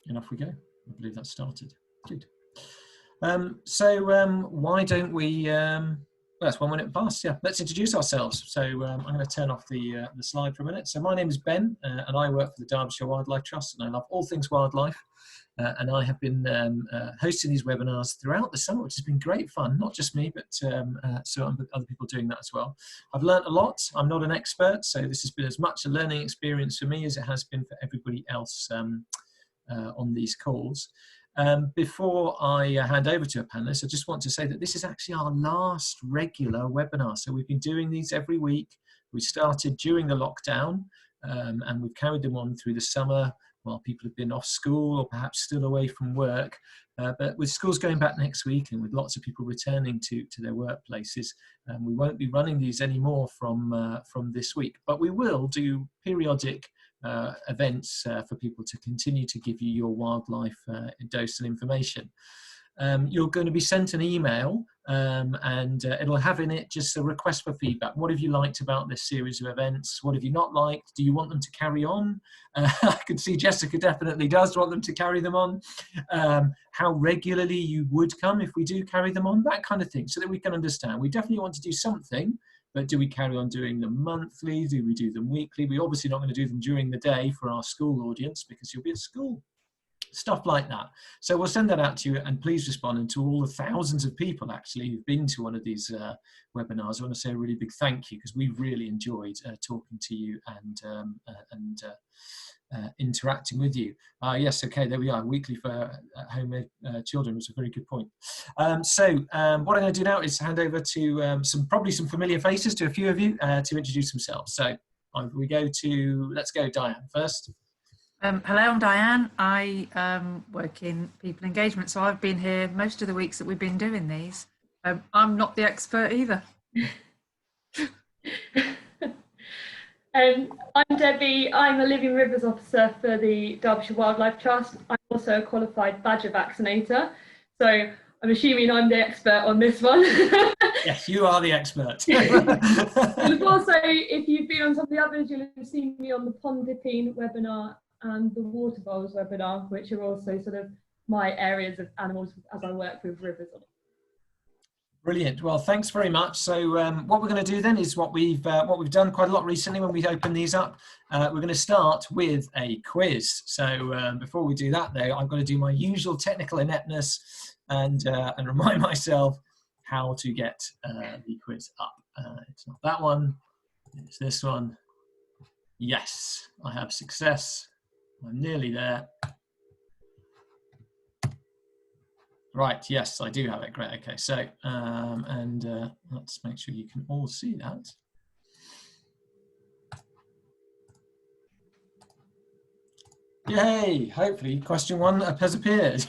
And off we go. I believe that started. Good. Why don't we, well, that's 1 minute past, yeah. Let's introduce ourselves. So I'm going to turn off the slide for a minute. So my name is Ben, and I work for the Derbyshire Wildlife Trust, and I love all things wildlife. And I have been hosting these webinars throughout the summer, which has been great fun. Not just me, but so other people doing that as well. I've learned a lot. I'm not an expert, so this has been as much a learning experience for me as it has been for everybody else on these calls. Before I hand over to a panelist, I just want to say that this is actually our last regular webinar. So we've been doing these every week. We started during the lockdown, and we've carried them on through the summer while people have been off school or perhaps still away from work. But with schools going back next week and with lots of people returning to their workplaces, we won't be running these anymore from this week. But we will do periodic events for people to continue to give you your wildlife dose and information. You're going to be sent an email and it'll have in it just a request for feedback. What have you liked about this series of events? What have you not liked? Do you want them to carry on? I can see Jessica definitely does want them to carry them on. How regularly you would come if we do carry them on, that kind of thing, so that we can understand. We definitely want to do something, but do we carry on doing them monthly? Do we do them weekly? We're obviously not going to do them during the day for our school audience because you'll be at school. Stuff like that. So we'll send that out to you, and please respond. And to all the thousands of people actually who've been to one of these webinars, I want to say a really big thank you, because we've really enjoyed talking to you and interacting with you. Yes, okay, there we are. Weekly for homemade children was a very good point. What I'm going to do now is hand over to probably some familiar faces to a few of you to introduce themselves. So let's go Diane first. Hello, I'm Diane. I work in people engagement, so I've been here most of the weeks that we've been doing these. I'm not the expert either. I'm Debbie. I'm a Living Rivers officer for the Derbyshire Wildlife Trust. I'm also a qualified badger vaccinator, so I'm assuming I'm the expert on this one. Yes, you are the expert. And also, if you've been on some of the others, you'll have seen me on the pond dipping webinar and the water voles webinar, which are also sort of my areas of animals as I work with rivers. Brilliant. Well, thanks very much. So what we're going to do then is what we've done quite a lot recently when we open these up. We're going to start with a quiz. So before we do that, though, I've got to do my usual technical ineptness and remind myself how to get the quiz up. It's not that one. It's this one. Yes, I have success. I'm nearly there. Right, yes, I do have it. Great, okay. So, let's make sure you can all see that. Yay, hopefully question one has appeared.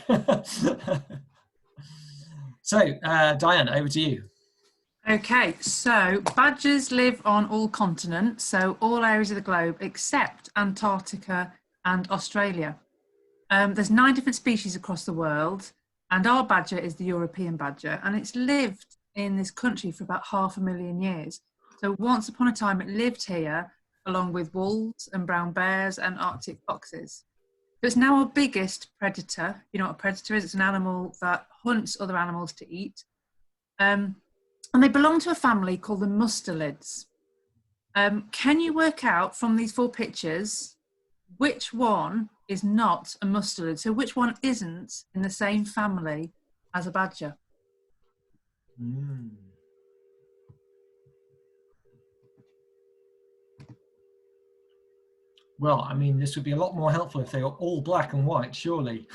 So, Diane, over to you. Okay, so badgers live on all continents, so all areas of the globe except Antarctica and Australia. There's 9 different species across the world, and our badger is the European badger, and it's lived in this country for about 500,000 years. So once upon a time it lived here along with wolves and brown bears and Arctic foxes. So it's now our biggest predator. You know what a predator is? It's an animal that hunts other animals to eat. And they belong to a family called the mustelids. Can you work out from these 4 pictures which one is not a mustelid? So which one isn't in the same family as a badger? Well, I mean, this would be a lot more helpful if they were all black and white, surely.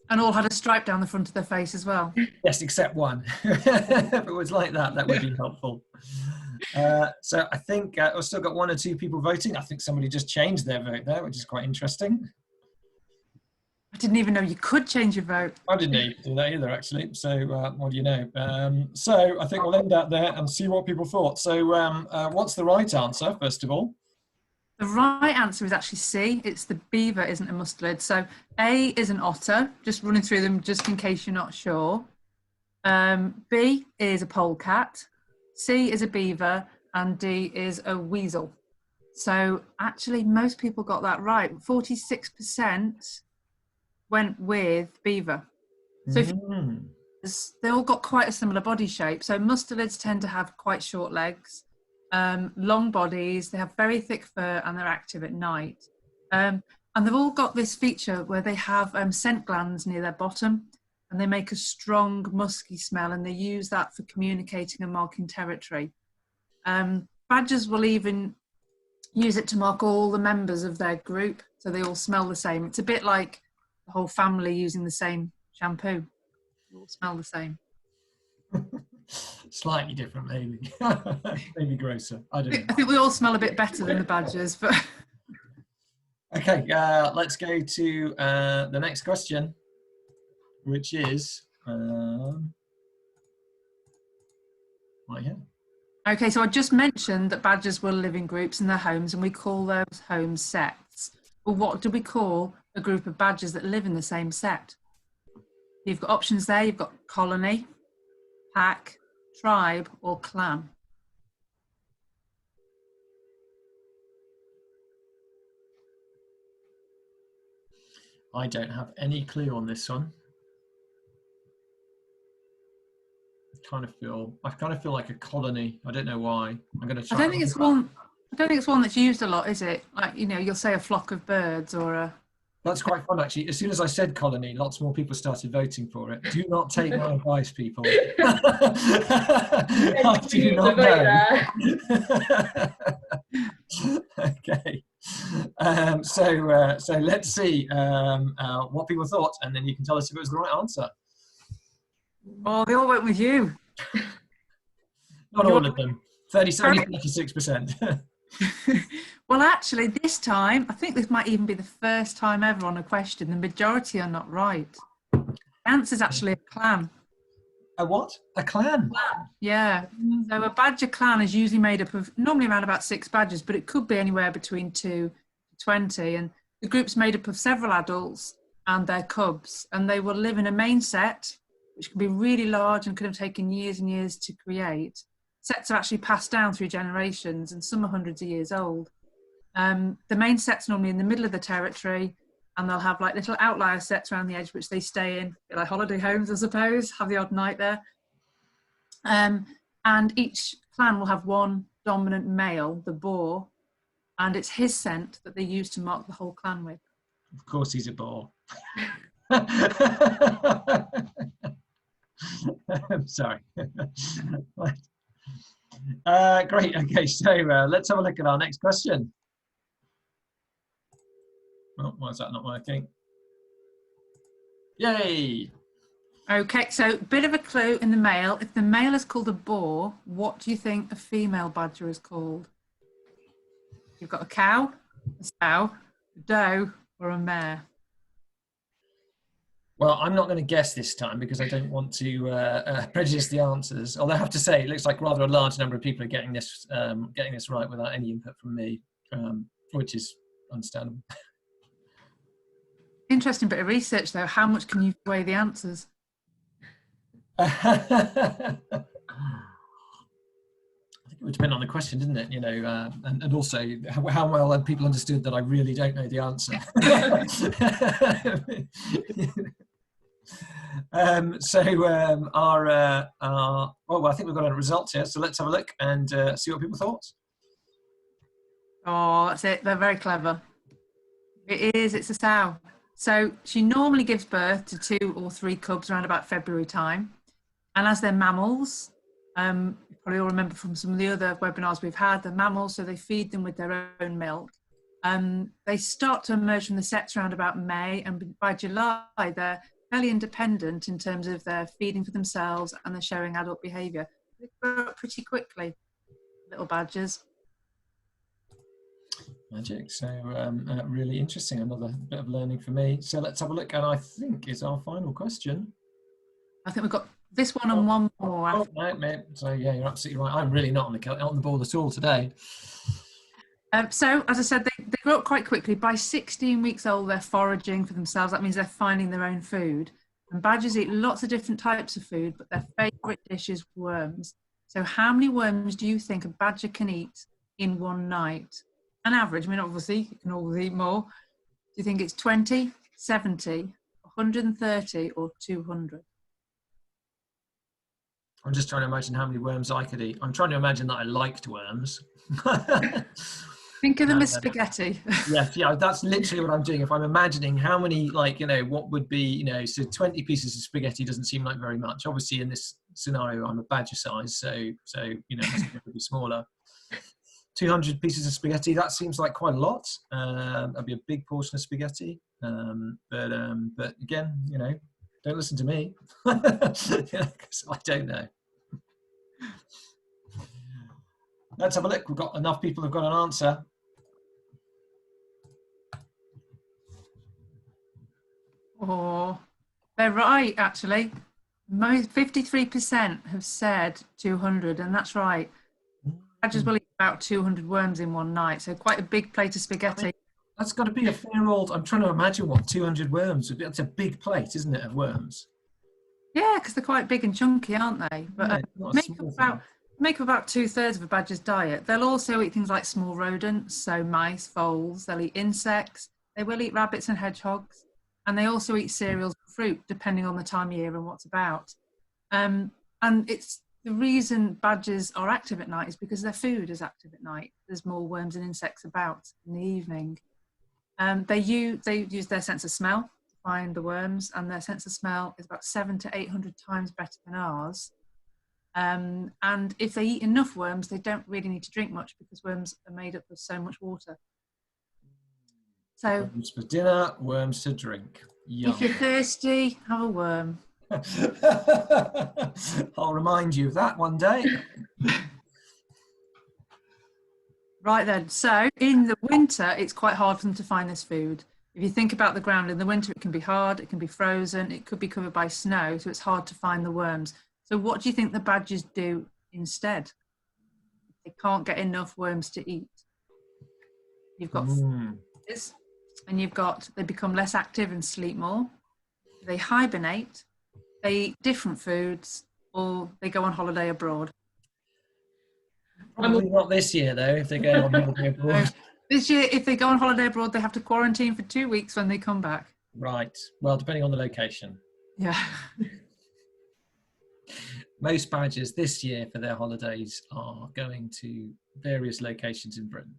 And all had a stripe down the front of their face as well. Yes, except one. If it was like that, that would be helpful. So I think I've still got 1 or 2 people voting. I think somebody just changed their vote there, which is quite interesting. I didn't even know you could change your vote. I didn't know you could do that either, actually. So what do you know? So I think we'll end that there and see what people thought. So what's the right answer, first of all? The right answer is actually C. It's the beaver isn't a mustelid. So A is an otter, just running through them just in case you're not sure. B is a polecat. C is a beaver, and D is a weasel. So actually most people got that right. 46% went with beaver. So if they all got quite a similar body shape. So mustelids tend to have quite short legs, long bodies, they have very thick fur, and they're active at night. And they've all got this feature where they have scent glands near their bottom, and they make a strong, musky smell, and they use that for communicating and marking territory. Badgers will even use it to mark all the members of their group, so they all smell the same. It's a bit like the whole family using the same shampoo. They all smell the same. Slightly different, maybe. Maybe grosser. I don't know. I think we all smell a bit better than the badgers, but... Okay, let's go to the next question, which is right here. Okay, so I just mentioned that badgers will live in groups in their homes, and we call those homes setts. But what do we call a group of badgers that live in the same set? You've got options there. You've got colony, pack, tribe, or clan. I don't have any clue on this one. I kind of feel like a colony. I don't know why. I'm going to try. I don't think it's one that's used a lot, is it? Like, you know, you'll say a flock of birds or a... That's quite fun, actually. As soon as I said colony, lots more people started voting for it. Do not take my advice, people. I do not know. Okay. So let's see what people thought, and then you can tell us if it was the right answer. Oh, they all went with you. Not all of them. 36%. Well, actually, this time, I think this might even be the first time ever on a question, the majority are not right. The answer is actually a clan. A what? A clan? Yeah. So a badger clan is usually made up of normally around about 6 badgers, but it could be anywhere between 2 to 20. And the group's made up of several adults and their cubs, and they will live in a main set, which can be really large and could have taken years and years to create. Sets are actually passed down through generations, and some are hundreds of years old. The main set's normally in the middle of the territory, and they'll have like little outlier sets around the edge, which they stay in, like holiday homes, I suppose, have the odd night there. And each clan will have one dominant male, the boar, and it's his scent that they use to mark the whole clan with. Of course he's a boar. I'm sorry. Great. Okay, so let's have a look at our next question. Oh, why is that not working? Yay! Okay, so bit of a clue in the male. If the male is called a boar, what do you think a female badger is called? You've got a cow, a sow, a doe, or a mare. Well, I'm not going to guess this time because I don't want to prejudice the answers. Although I have to say, it looks like rather a large number of people are getting this right without any input from me, which is understandable. Interesting bit of research, though. How much can you weigh the answers? I think it would depend on the question, didn't it? You know, and also how well people understood that I really don't know the answer. Well, I think we've got our results here, so let's have a look and see what people thought. Oh, that's it. They're very clever. It's a sow. So she normally gives birth to 2 or 3 cubs around about February time. And as they're mammals, you probably all remember from some of the other webinars we've had, they're mammals, so they feed them with their own milk. They start to emerge from the sets around about May, and by July, they're fairly independent in terms of their feeding for themselves and they're showing adult behaviour. They grow up pretty quickly, little badgers. Magic. So really interesting. Another bit of learning for me. So let's have a look, and I think is our final question. I think we've got this one and one more. Oh, no. So yeah, you're absolutely right. I'm really not on the ball at all today. So as I said, they grow up quite quickly. By 16 weeks old, they're foraging for themselves. That means they're finding their own food. And badgers eat lots of different types of food, but their favourite dish is worms. So how many worms do you think a badger can eat in one night? An average. I mean, obviously, you can always eat more. Do you think it's 20, 70, 130 or 200? I'm just trying to imagine how many worms I could eat. I'm trying to imagine that I liked worms. Think of them as spaghetti. Yes, yeah, that's literally what I'm doing. If I'm imagining how many, like, what would be, so 20 pieces of spaghetti doesn't seem like very much. Obviously, in this scenario, I'm a badger size, so it's going to be smaller. 200 pieces of spaghetti, that seems like quite a lot. That'd be a big portion of spaghetti. But again, don't listen to me, because I don't know. Let's have a look. We've got enough people who've got an answer. Oh, they're right, actually. 53% have said 200, and that's right. Badgers will eat about 200 worms in one night, so quite a big plate of spaghetti. I mean, that's got to be a fair old. I'm trying to imagine what 200 worms would be. That's a big plate, isn't it, of worms? Yeah, because they're quite big and chunky, aren't they? But make up about 2/3 of a badger's diet. They'll also eat things like small rodents, so mice, voles. They'll eat insects. They will eat rabbits and hedgehogs. And they also eat cereals and fruit, depending on the time of year and what's about. And it's the reason badgers are active at night is because their food is active at night. There's more worms and insects about in the evening. They use their sense of smell to find the worms, and their sense of smell is about 700 to 800 times better than ours. And if they eat enough worms, they don't really need to drink much because worms are made up of so much water. So, worms for dinner, worms to drink. Yum. If you're thirsty, have a worm. I'll remind you of that one day. Right then, so in the winter, it's quite hard for them to find this food. If you think about the ground in the winter, it can be hard, it can be frozen, it could be covered by snow, so it's hard to find the worms. So what do you think the badgers do instead? They can't get enough worms to eat. You've got this, and they become less active and sleep more. They hibernate, they eat different foods, or they go on holiday abroad. Probably not this year, though, if they go on holiday abroad. This year, if they go on holiday abroad, they have to quarantine for 2 weeks when they come back. Right. Well, depending on the location. Yeah. Most badgers this year for their holidays are going to various locations in Britain.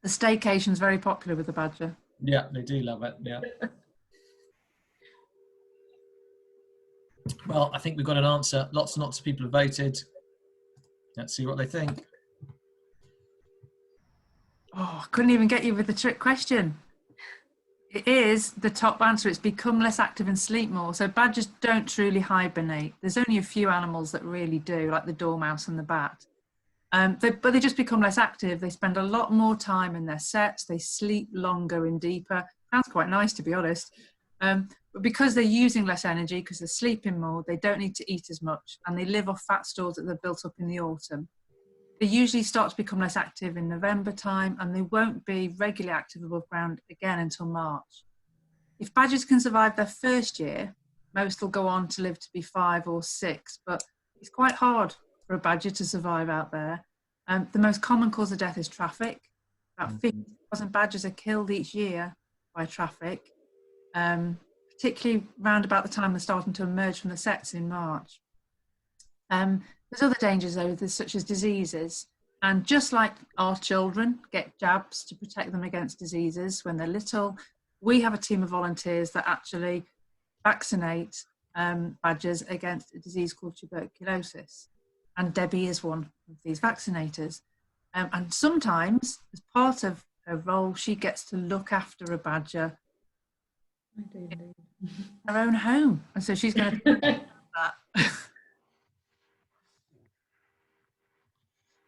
The staycation is very popular with the badger. Yeah, they do love it. Yeah. Well, I think we've got an answer. Lots and lots of people have voted. Let's see what they think. Oh, I couldn't even get you with the trick question. It is the top answer. It's become less active and sleep more. So badgers don't truly hibernate. There's only a few animals that really do, like the dormouse and the bat. But they just become less active. They spend a lot more time in their setts. They sleep longer and deeper. Sounds quite nice, to be honest. But because they're using less energy, because they're sleeping more, they don't need to eat as much, and they live off fat stores that they've built up in the autumn. They usually start to become less active in November time, and they won't be regularly active above ground again until March. If badgers can survive their first year, most will go on to live to be 5 or 6, but it's quite hard for a badger to survive out there. The most common cause of death is traffic. About 50,000 badgers are killed each year by traffic, particularly round about the time they're starting to emerge from the setts in March. There's other dangers though, such as diseases. And just like our children get jabs to protect them against diseases when they're little, we have a team of volunteers that actually vaccinate badgers against a disease called tuberculosis. And Debbie is one of these vaccinators. And sometimes, as part of her role, she gets to look after a badger in her own home. And so she's going to do that.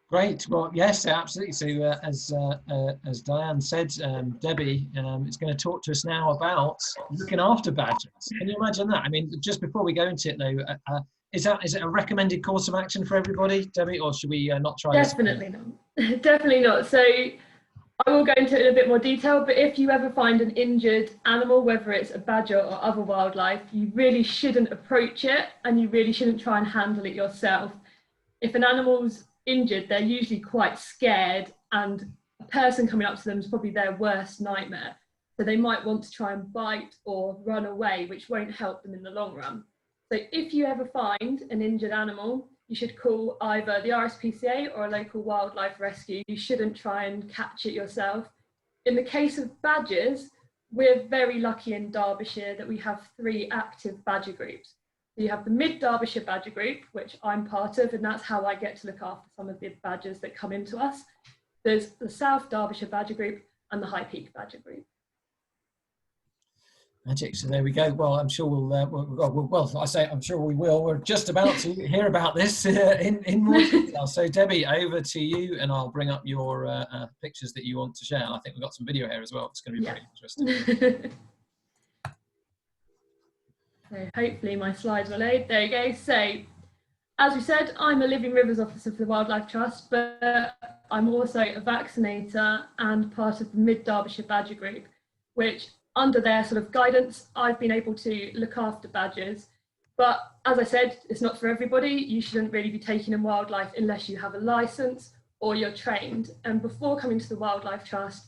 Great. Well, yes, absolutely. So as Diane said, Debbie is going to talk to us now about looking after badgers. Can you imagine that? I mean, just before we go into it though, is it a recommended course of action for everybody, Debbie, or should we not try this? Definitely not. Definitely not. So I will go into it in a bit more detail, but if you ever find an injured animal, whether it's a badger or other wildlife, you really shouldn't approach it, and you really shouldn't try and handle it yourself. If an animal's injured, they're usually quite scared, and a person coming up to them is probably their worst nightmare. So they might want to try and bite or run away, which won't help them in the long run. So if you ever find an injured animal, you should call either the RSPCA or a local wildlife rescue. You shouldn't try and catch it yourself. In the case of badgers, we're very lucky in Derbyshire that we have 3 active badger groups. So you have the Mid Derbyshire Badger Group, which I'm part of, and that's how I get to look after some of the badgers that come into us. There's the South Derbyshire Badger Group and the High Peak Badger Group. Magic. So there we go. Well, I'm sure I say I'm sure we will. We're just about to hear about this in more detail. So Debbie, over to you, and I'll bring up your pictures that you want to share. And I think we've got some video here as well. It's going to be pretty interesting. So hopefully my slides will load. There you go. So as we said, I'm a Living Rivers officer for the Wildlife Trust, but I'm also a vaccinator and part of the Mid Derbyshire Badger Group, which under their sort of guidance, I've been able to look after badgers. But as I said, it's not for everybody. You shouldn't really be taking in wildlife unless you have a license or you're trained. And before coming to the Wildlife Trust,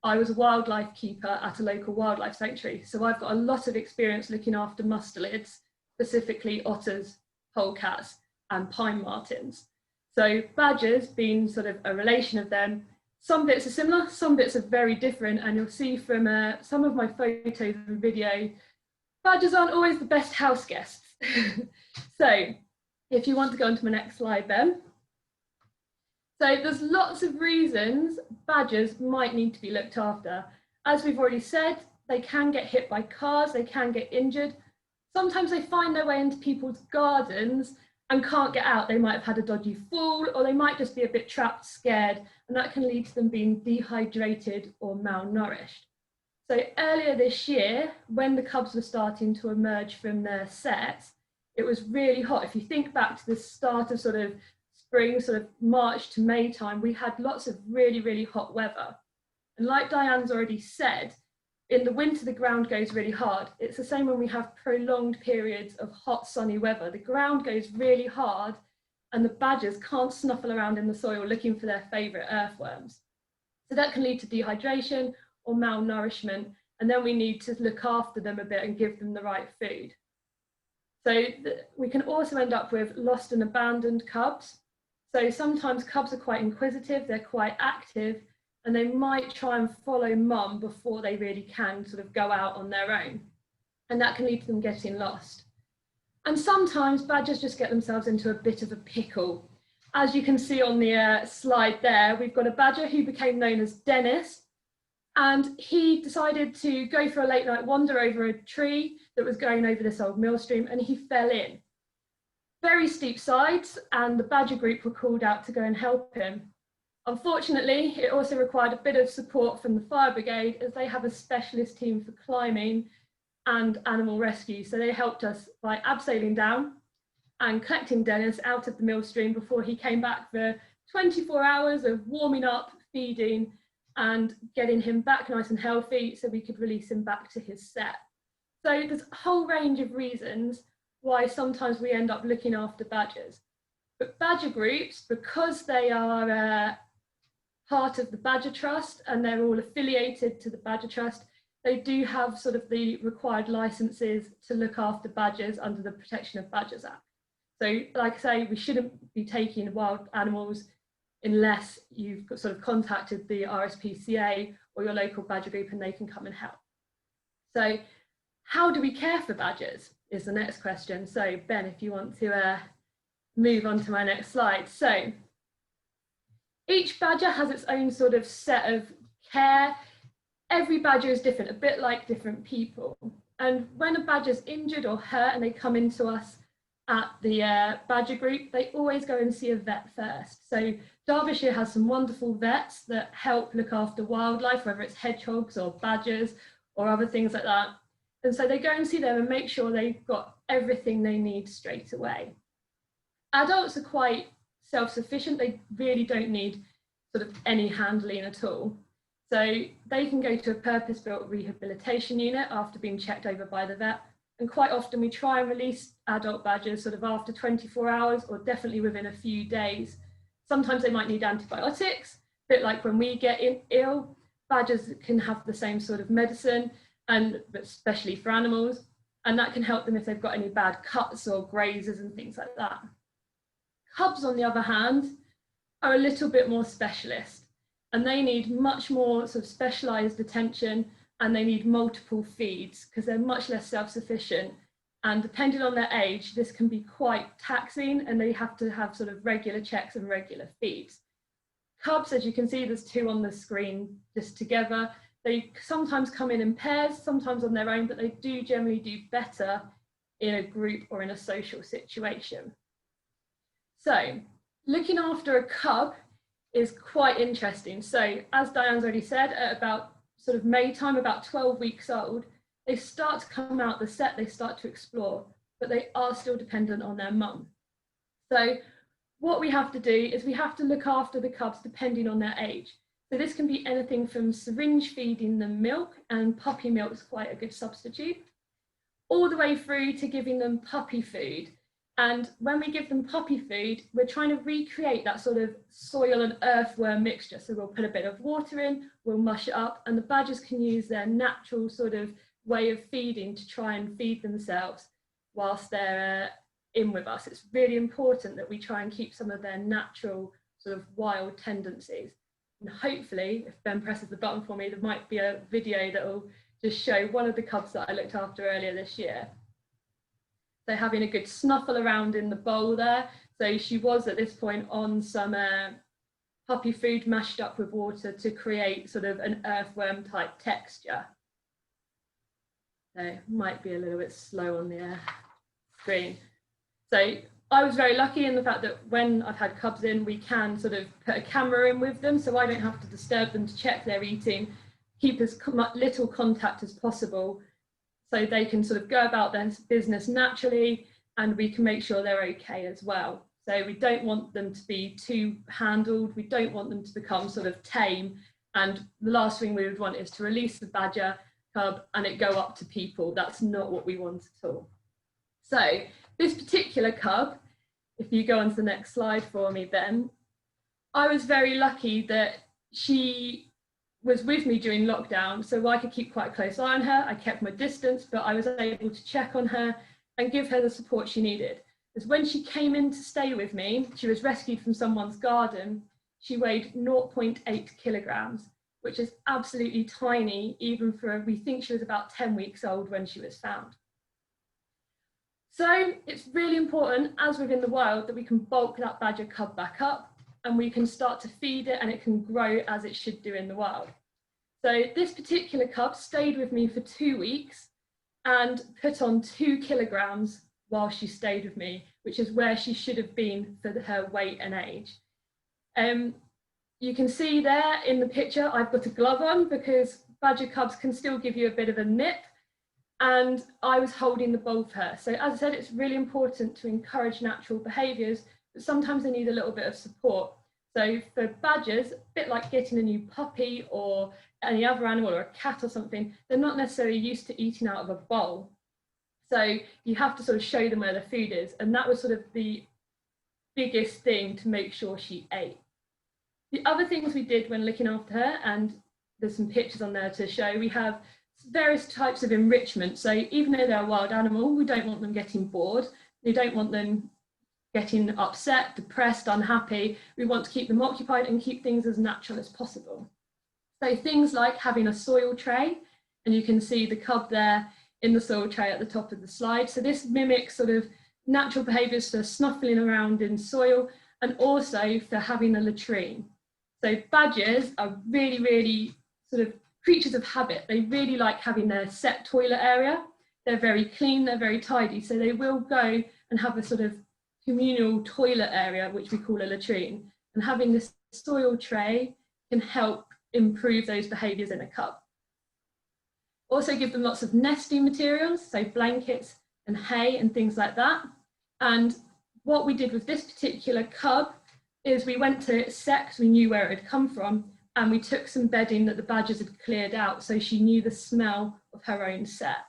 I was a wildlife keeper at a local wildlife sanctuary. So I've got a lot of experience looking after mustelids, specifically otters, polecats, and pine martens. So badgers, being sort of a relation of them, some bits are similar, some bits are very different, and you'll see from some of my photos and video, badgers aren't always the best house guests. So if you want to go on to my next slide, Ben. So there's lots of reasons badgers might need to be looked after. As we've already said, they can get hit by cars, they can get injured. Sometimes they find their way into people's gardens and can't get out. They might have had a dodgy fall, or they might just be a bit trapped, scared, and that can lead to them being dehydrated or malnourished. So earlier this year, when the cubs were starting to emerge from their setts, it was really hot. If you think back to the start of sort of spring, sort of March to May time, we had lots of really, really hot weather. And like Diane's already said, in the winter, the ground goes really hard. It's the same when we have prolonged periods of hot, sunny weather. The ground goes really hard and the badgers can't snuffle around in the soil looking for their favourite earthworms. So that can lead to dehydration or malnourishment, and then we need to look after them a bit and give them the right food. So we can also end up with lost and abandoned cubs. So sometimes cubs are quite inquisitive, they're quite active, and they might try and follow mum before they really can sort of go out on their own. And that can lead to them getting lost. And sometimes badgers just get themselves into a bit of a pickle. As you can see on the slide there, we've got a badger who became known as Dennis, and he decided to go for a late night wander over a tree that was going over this old mill stream, and he fell in. Very steep sides, and the badger group were called out to go and help him. Unfortunately, it also required a bit of support from the fire brigade, as they have a specialist team for climbing and animal rescue. So they helped us by abseiling down and collecting Dennis out of the mill stream before he came back for 24 hours of warming up, feeding, and getting him back nice and healthy so we could release him back to his set. So there's a whole range of reasons why sometimes we end up looking after badgers. But badger groups, because they are part of the Badger Trust and they're all affiliated to the Badger Trust, they do have sort of the required licenses to look after badgers under the Protection of Badgers Act. So like I say, we shouldn't be taking wild animals unless you've sort of contacted the RSPCA or your local badger group and they can come and help. So how do we care for badgers is the next question. So Ben, if you want to move on to my next slide. So each badger has its own sort of set of care. Every badger is different, a bit like different people. And when a badger's injured or hurt and they come into us at the badger group, they always go and see a vet first. So Derbyshire has some wonderful vets that help look after wildlife, whether it's hedgehogs or badgers or other things like that. And so they go and see them and make sure they've got everything they need straight away. Adults are quite self-sufficient. They really don't need sort of any handling at all. So they can go to a purpose-built rehabilitation unit after being checked over by the vet. And quite often we try and release adult badgers sort of after 24 hours or definitely within a few days. Sometimes they might need antibiotics, a bit like when we get ill. badgers can have the same sort of medicine, and especially for animals, and that can help them if they've got any bad cuts or grazes and things like that. Cubs, on the other hand, are a little bit more specialist, and they need much more sort of specialized attention, and they need multiple feeds because they're much less self-sufficient. And depending on their age, this can be quite taxing, and they have to have sort of regular checks and regular feeds. Cubs, as you can see, there's two on the screen just together. They sometimes come in pairs, sometimes on their own, but they do generally do better in a group or in a social situation. So looking after a cub is quite interesting. So as Diane's already said, at about sort of May time, about 12 weeks old, they start to come out the sett, they start to explore, but they are still dependent on their mum. So what we have to do is we have to look after the cubs depending on their age. So this can be anything from syringe feeding them milk, and puppy milk is quite a good substitute, all the way through to giving them puppy food. And when we give them puppy food, we're trying to recreate that sort of soil and earthworm mixture. So we'll put a bit of water in, we'll mush it up, and the badgers can use their natural sort of way of feeding to try and feed themselves whilst they're in with us. It's really important that we try and keep some of their natural sort of wild tendencies. And hopefully, if Ben presses the button for me, there might be a video that will just show one of the cubs that I looked after earlier this year. So having a good snuffle around in the bowl there. So she was at this point on some puppy food mashed up with water to create sort of an earthworm type texture. So it might be a little bit slow on the screen. So I was very lucky in the fact that when I've had cubs in, we can sort of put a camera in with them, so I don't have to disturb them to check they're eating, keep as little contact as possible, so they can sort of go about their business naturally, and we can make sure they're okay as well. So we don't want them to be too handled, we don't want them to become sort of tame, and the last thing we would want is to release the badger cub and it go up to people. That's not what we want at all. So this particular cub, if you go on to the next slide for me, Ben, I was very lucky that she was with me during lockdown, so I could keep quite a close eye on her. I kept my distance, but I was able to check on her and give her the support she needed. Because when she came in to stay with me, she was rescued from someone's garden. She weighed 0.8 kilograms, which is absolutely tiny, even for, we think she was about 10 weeks old when she was found. So it's really important, as within the wild, that we can bulk that badger cub back up and we can start to feed it and it can grow as it should do in the wild. So this particular cub stayed with me for 2 weeks and put on 2 kilograms while she stayed with me, which is where she should have been for her weight and age. You can see there in the picture, I've got a glove on because badger cubs can still give you a bit of a nip, and I was holding the bowl for her. So as I said, it's really important to encourage natural behaviours, but sometimes they need a little bit of support. So for badgers, a bit like getting a new puppy or any other animal or a cat or something, they're not necessarily used to eating out of a bowl. So you have to sort of show them where the food is. And that was sort of the biggest thing to make sure she ate. The other things we did when looking after her, and there's some pictures on there to show, we have various types of enrichment. So even though they're a wild animal, we don't want them getting bored. We don't want them getting upset, depressed, unhappy. We want to keep them occupied and keep things as natural as possible. So things like having a soil tray, and you can see the cub there in the soil tray at the top of the slide. So this mimics sort of natural behaviours for snuffling around in soil and also for having a latrine. So badgers are really, really sort of creatures of habit. They really like having their sett toilet area. They're very clean, they're very tidy. So they will go and have a sort of communal toilet area, which we call a latrine. And having this soil tray can help improve those behaviours in a cub. Also give them lots of nesting materials, so blankets and hay and things like that. And what we did with this particular cub is we went to sett because we knew where it had come from, and we took some bedding that the badgers had cleared out, so she knew the smell of her own sett.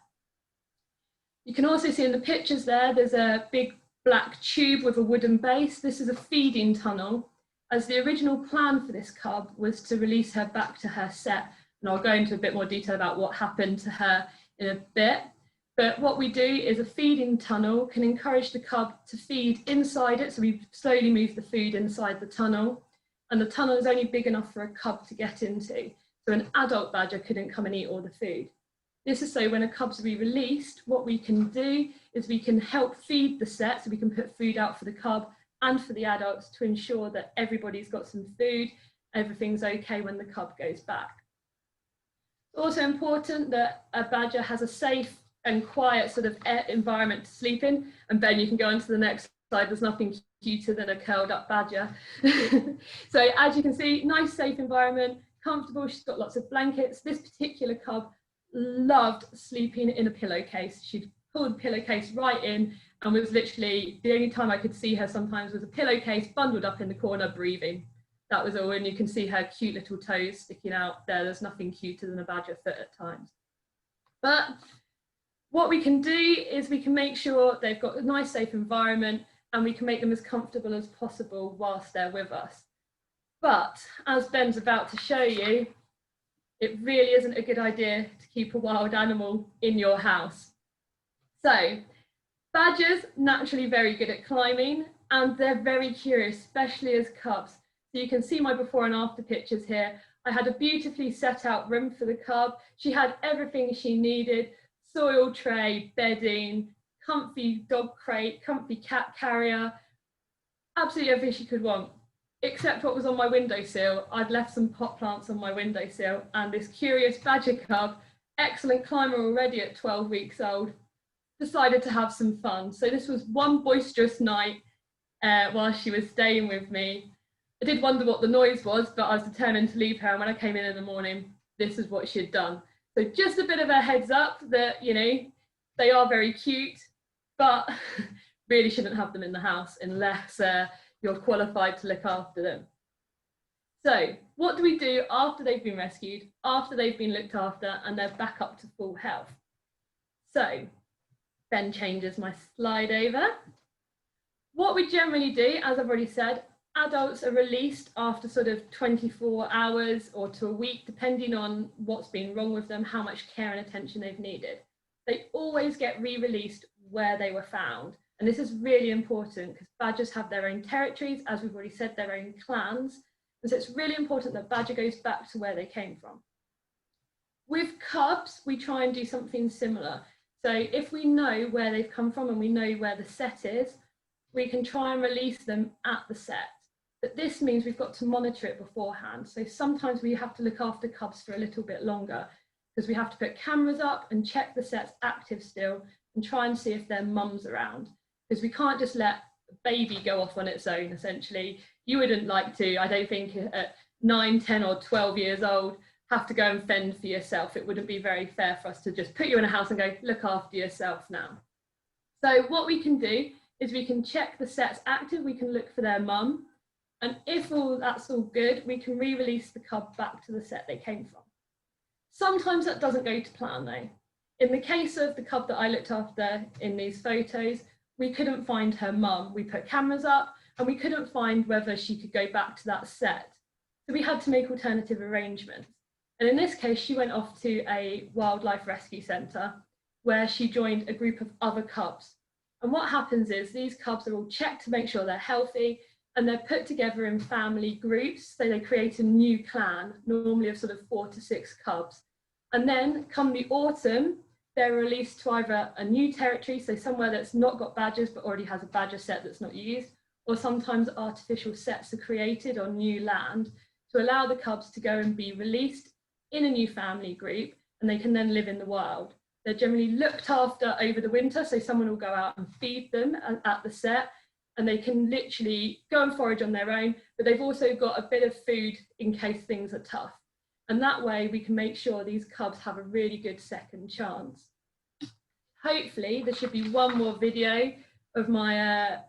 You can also see in the pictures there's a big black tube with a wooden base. This is a feeding tunnel, as the original plan for this cub was to release her back to her sett And I'll go into a bit more detail about what happened to her in a bit. But what we do is a feeding tunnel can encourage the cub to feed inside it. So we slowly move the food inside the tunnel. And the tunnel is only big enough for a cub to get into. So an adult badger couldn't come and eat all the food. This is so when a cub's re-released, what we can do is we can help feed the sett, so we can put food out for the cub and for the adults to ensure that everybody's got some food, everything's okay when the cub goes back. It's also important that a badger has a safe and quiet sort of environment to sleep in. And Ben, you can go on to the next slide. There's nothing cuter than a curled up badger. So as you can see, nice safe environment, comfortable, she's got lots of blankets. This particular cub loved sleeping in a pillowcase. She'd pulled the pillowcase right in and was literally, the only time I could see her sometimes was a pillowcase bundled up in the corner breathing. That was all, and you can see her cute little toes sticking out there. There's nothing cuter than a badger foot at times. But what we can do is we can make sure they've got a nice safe environment and we can make them as comfortable as possible whilst they're with us. But as Ben's about to show you, it really isn't a good idea to keep a wild animal in your house. So badgers, naturally very good at climbing, and they're very curious, especially as cubs. So you can see my before and after pictures here. I had a beautifully set out room for the cub. She had everything she needed: soil tray, bedding, comfy dog crate, comfy cat carrier, absolutely everything she could want, except what was on my windowsill. I'd left some pot plants on my windowsill, and this curious badger cub, excellent climber already at 12 weeks old, decided to have some fun. So this was one boisterous night while she was staying with me. I did wonder what the noise was, but I was determined to leave her, and when I came in the morning, this is what she'd done. So just a bit of a heads up that, you know, they are very cute, but really shouldn't have them in the house unless you're qualified to look after them. So what do we do after they've been rescued, after they've been looked after and they're back up to full health? So Ben changes my slide over. What we generally do, as I've already said, adults are released after sort of 24 hours or to a week, depending on what's been wrong with them, how much care and attention they've needed. They always get re-released where they were found. And this is really important because badgers have their own territories, as we've already said, their own clans. And so it's really important that badger goes back to where they came from. With cubs, we try and do something similar. So if we know where they've come from and we know where the sett is, we can try and release them at the sett. But this means we've got to monitor it beforehand. So sometimes we have to look after cubs for a little bit longer because we have to put cameras up and check the sett's active still and try and see if their mum's around. Because we can't just let a baby go off on its own, essentially. You wouldn't like to, I don't think, at 9, 10 or 12 years old, have to go and fend for yourself. It wouldn't be very fair for us to just put you in a house and go, look after yourself now. So what we can do is we can check the sett's active, we can look for their mum, and if that's all good, we can re-release the cub back to the sett they came from. Sometimes that doesn't go to plan though. In the case of the cub that I looked after in these photos, we couldn't find her mum. We put cameras up and we couldn't find whether she could go back to that sett. So we had to make alternative arrangements. And in this case, she went off to a wildlife rescue centre where she joined a group of other cubs. And what happens is these cubs are all checked to make sure they're healthy, and they're put together in family groups. So they create a new clan, normally of sort of 4 to 6 cubs. And then come the autumn, they're released to either a new territory, so somewhere that's not got badgers but already has a badger sett that's not used, or sometimes artificial setts are created on new land to allow the cubs to go and be released in a new family group, and they can then live in the wild. They're generally looked after over the winter, so someone will go out and feed them at the sett, and they can literally go and forage on their own, but they've also got a bit of food in case things are tough. And that way we can make sure these cubs have a really good second chance. Hopefully there should be one more video of my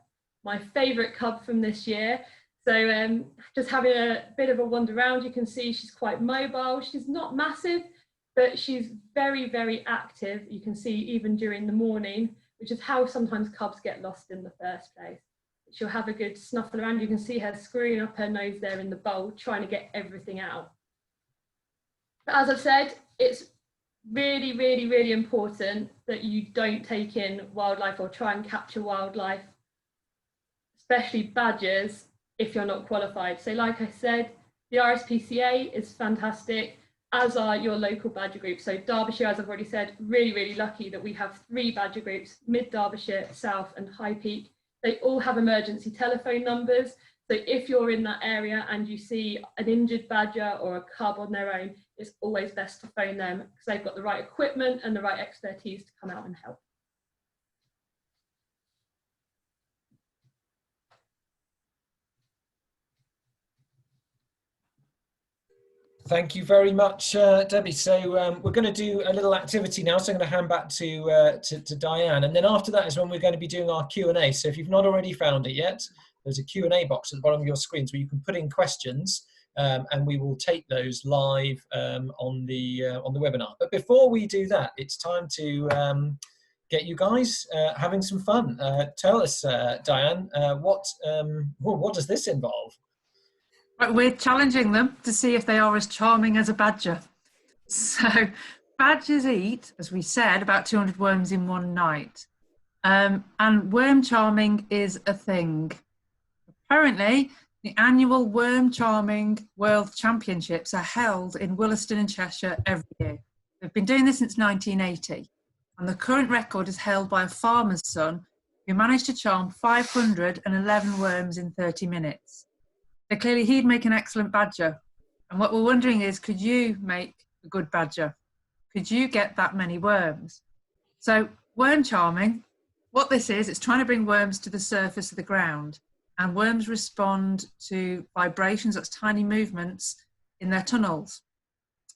my favourite cub from this year. So just having a bit of a wander around, you can see she's quite mobile. She's not massive, but she's very, very active. You can see even during the morning, which is how sometimes cubs get lost in the first place. She'll have a good snuffle around. You can see her screwing up her nose there in the bowl, trying to get everything out. But as I've said, it's really, really, really important that you don't take in wildlife or try and capture wildlife, especially badgers, if you're not qualified. So like I said, the RSPCA is fantastic, as are your local badger groups. So Derbyshire, as I've already said, really, really lucky that we have 3 badger groups, Mid Derbyshire, South and High Peak. They all have emergency telephone numbers. So if you're in that area and you see an injured badger or a cub on their own, it's always best to phone them because they've got the right equipment and the right expertise to come out and help. Thank you very much, Debbie. So we're going to do a little activity now. So I'm going to hand back to Diane. And then after that is when we're going to be doing our Q&A. So if you've not already found it yet, there's a Q&A box at the bottom of your screens where you can put in questions and we will take those live on the webinar. But before we do that, it's time to get you guys having some fun. Tell us, Diane, what does this involve? Right, we're challenging them to see if they are as charming as a badger. So badgers eat, as we said, about 200 worms in one night. And worm charming is a thing. Apparently, the annual Worm Charming World Championships are held in Williston in Cheshire every year. They've been doing this since 1980. And the current record is held by a farmer's son who managed to charm 511 worms in 30 minutes. So clearly he'd make an excellent badger. And what we're wondering is, could you make a good badger? Could you get that many worms? So worm charming, what this is, it's trying to bring worms to the surface of the ground. And worms respond to vibrations, that's tiny movements in their tunnels.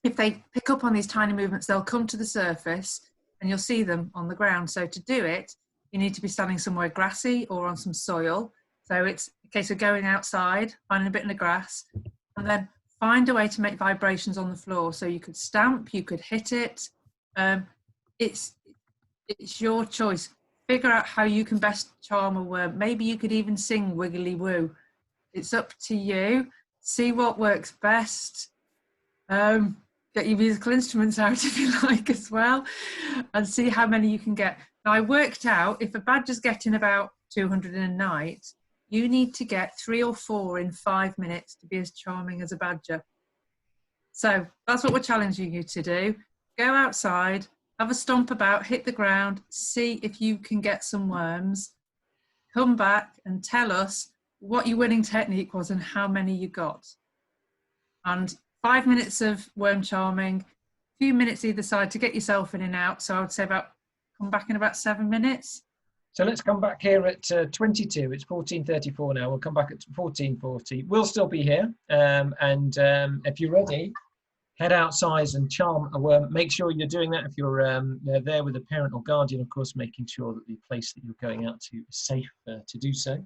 If they pick up on these tiny movements, they'll come to the surface and you'll see them on the ground. So to do it, you need to be standing somewhere grassy or on some soil. So it's a case of going outside, finding a bit in the grass, and then find a way to make vibrations on the floor. So you could stamp, you could hit it. It's your choice. Figure out how you can best charm a worm. Maybe you could even sing Wiggly Woo. It's up to you. See what works best. Get your musical instruments out if you like as well, and see how many you can get. Now I worked out if a badger's getting about 200 in a night, you need to get 3 or 4 in 5 minutes to be as charming as a badger. So that's what we're challenging you to do. Go outside, have a stomp about, hit the ground, see if you can get some worms. Come back and tell us what your winning technique was and how many you got. And 5 minutes of worm charming, a few minutes either side to get yourself in and out. So I would say come back in about 7 minutes. So let's come back here at 22. It's 14:34 now. We'll come back at 14:40. We'll still be here. If you're ready, head outside and charm a worm. Make sure you're doing that if you're there with a parent or guardian, of course, making sure that the place that you're going out to is safe to do so.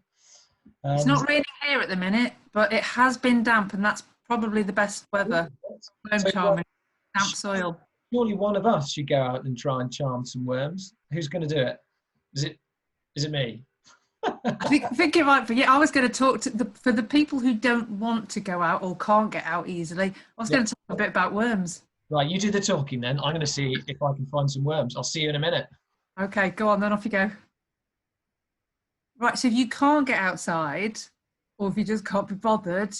It's not raining here at the minute, but it has been damp, and that's probably the best weather. Worm charming, damp soil. Surely one of us should go out and try and charm some worms. Who's going to do it? Is it me? I think it might be. Yeah, I was going to talk for the people who don't want to go out or can't get out easily. I was going to talk a bit about worms. Right, you do the talking then. I'm going to see if I can find some worms. I'll see you in a minute. Okay, go on then, off you go. Right, so if you can't get outside, or if you just can't be bothered,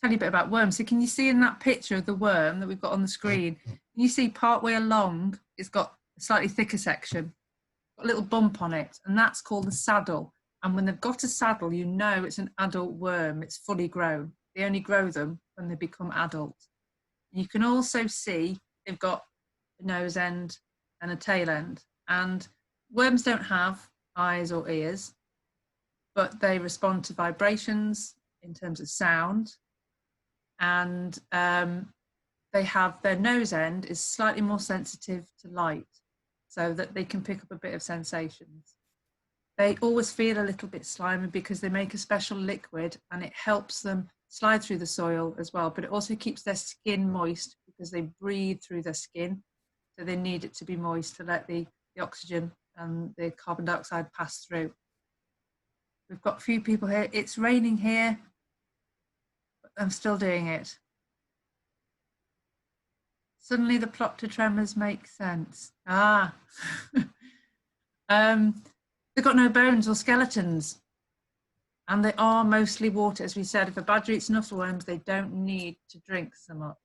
tell you a bit about worms. So can you see in that picture of the worm that we've got on the screen, can you see partway along, it's got a slightly thicker section, got a little bump on it, and that's called the saddle. And when they've got a saddle, you know it's an adult worm, it's fully grown. They only grow them when they become adult. You can also see they've got a nose end and a tail end. And worms don't have eyes or ears, but they respond to vibrations in terms of sound. And they have their nose end is slightly more sensitive to light, so that they can pick up a bit of sensations. They always feel a little bit slimy because they make a special liquid and it helps them slide through the soil as well, but it also keeps their skin moist because they breathe through their skin. So they need it to be moist to let the oxygen and the carbon dioxide pass through. We've got a few people here. It's raining here, but I'm still doing it. Suddenly the plot to Tremors makes sense. Ah. They've got no bones or skeletons. And they are mostly water. As we said, if a badger eats enough worms, they don't need to drink so much.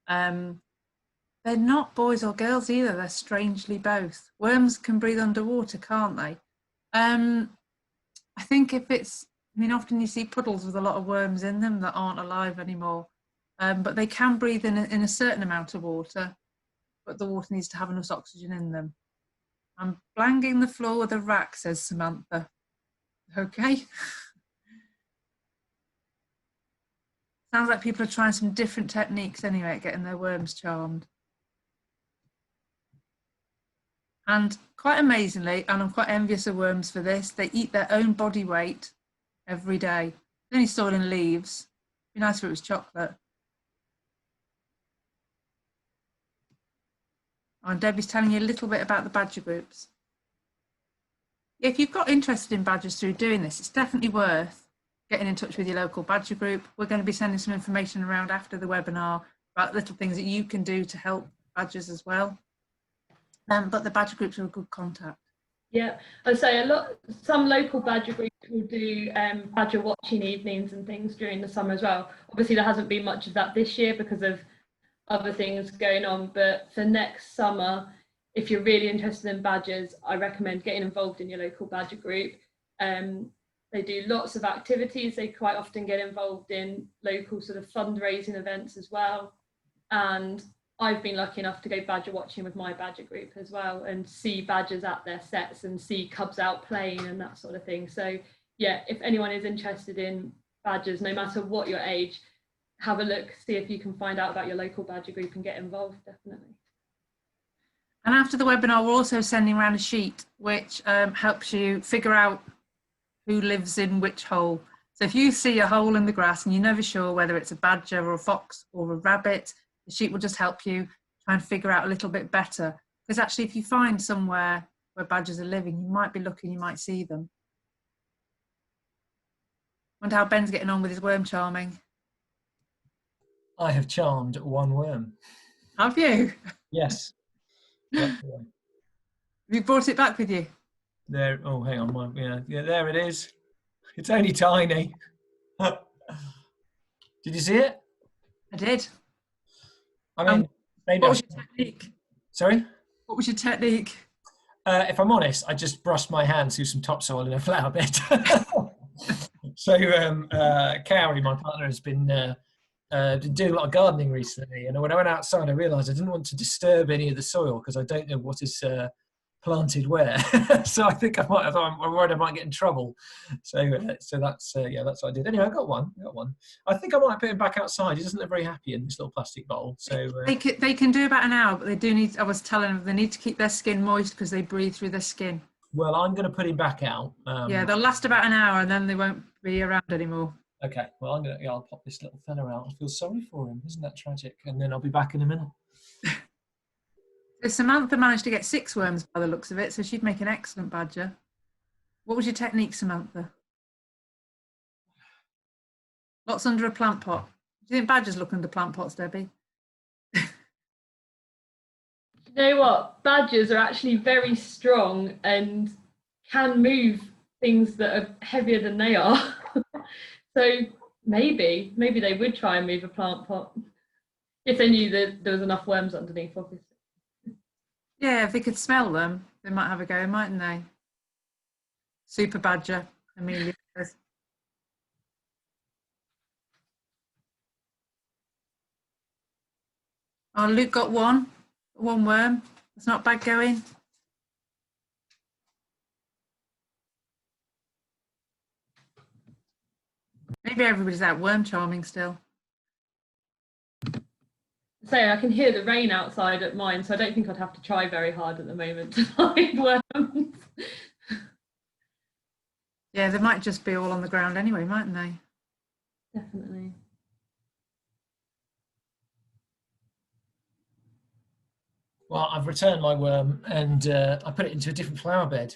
They're not boys or girls either. They're strangely both. Worms can breathe underwater, can't they? I think if it's, I mean, often you see puddles with a lot of worms in them that aren't alive anymore. But they can breathe in a certain amount of water, but the water needs to have enough oxygen in them. I'm blanging the floor with a rack, says Samantha. Okay. Sounds like people are trying some different techniques anyway at getting their worms charmed. And quite amazingly, and I'm quite envious of worms for this, they eat their own body weight every day. They're only stored in leaves. It'd be nice if it was chocolate. And Debbie's telling you a little bit about the badger groups. If you've got interested in badgers through doing this, it's definitely worth getting in touch with your local badger group. We're going to be sending some information around after the webinar about little things that you can do to help badgers as well. But the badger groups are a good contact. Yeah, I'd say some local badger groups will do badger watching evenings and things during the summer as well. Obviously there hasn't been much of that this year because of other things going on, but for next summer, if you're really interested in badgers, I recommend getting involved in your local badger group. They do lots of activities. They quite often get involved in local sort of fundraising events as well. And I've been lucky enough to go badger watching with my badger group as well and see badgers at their sets and see cubs out playing and that sort of thing. So yeah, if anyone is interested in badgers, no matter what your age, have a look, see if you can find out about your local badger group and get involved, definitely. And after the webinar, we're also sending around a sheet which helps you figure out who lives in which hole. So if you see a hole in the grass and you're never sure whether it's a badger or a fox or a rabbit, the sheet will just help you try and figure out a little bit better. Because actually, if you find somewhere where badgers are living, you might be lucky, you might see them. Wonder how Ben's getting on with his worm charming. I have charmed one worm. Have you? Yes. Yep. Have you brought it back with you? There. Oh, hang on. Yeah, there it is. It's only tiny. Did you see it? I did. I mean, what was your technique? Sorry? What was your technique? If I'm honest, I just brushed my hands through some topsoil in a flower bed. So, Cowrie, my partner, has been doing a lot of gardening recently, and when I went outside, I realised I didn't want to disturb any of the soil because I don't know what is planted where. So I think I'm worried I might get in trouble. So that's that's what I did. Anyway, I got one. I think I might put him back outside. He doesn't look very happy in this little plastic bowl. So they can do about an hour, but they do need. I was telling them they need to keep their skin moist because they breathe through their skin. Well, I'm going to put him back out. Yeah, they'll last about an hour and then they won't be around anymore. Okay, well, I'll pop this little fella out. I feel sorry for him. Isn't that tragic? And then I'll be back in a minute. So Samantha managed to get 6 worms by the looks of it, so she'd make an excellent badger. What was your technique, Samantha? Lots under a plant pot. Do you think badgers look under plant pots, Debbie? You know what? Badgers are actually very strong and can move things that are heavier than they are. So maybe they would try and move a plant pot if they knew that there was enough worms underneath, obviously. Yeah, if they could smell them, they might have a go, mightn't they? Super badger, Amelia says. Oh, Luke got one worm. It's not bad going. Maybe everybody's out worm charming still. So I can hear the rain outside at mine, so I don't think I'd have to try very hard at the moment to find worms. Yeah, they might just be all on the ground anyway, mightn't they? Definitely. Well, I've returned my worm and I put it into a different flower bed.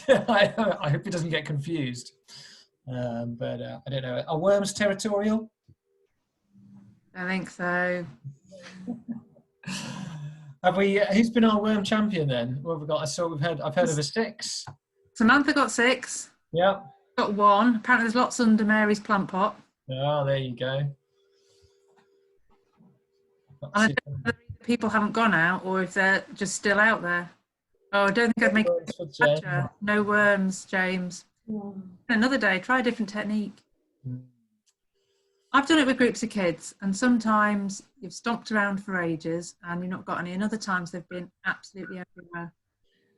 I hope it doesn't get confused. But I don't know. Are worms territorial? I think so. Have we? Who's been our worm champion then? What have we got? I've heard of a 6. Samantha got 6. Yeah. Got 1. Apparently, there's lots under Mary's plant pot. Oh, there you go. And I don't know whether people haven't gone out or if they're just still out there. Oh, I don't think I'd make it badger. No worms, James. Another day, try a different technique. I've done it with groups of kids, and sometimes you've stomped around for ages and you've not got any, and other times they've been absolutely everywhere.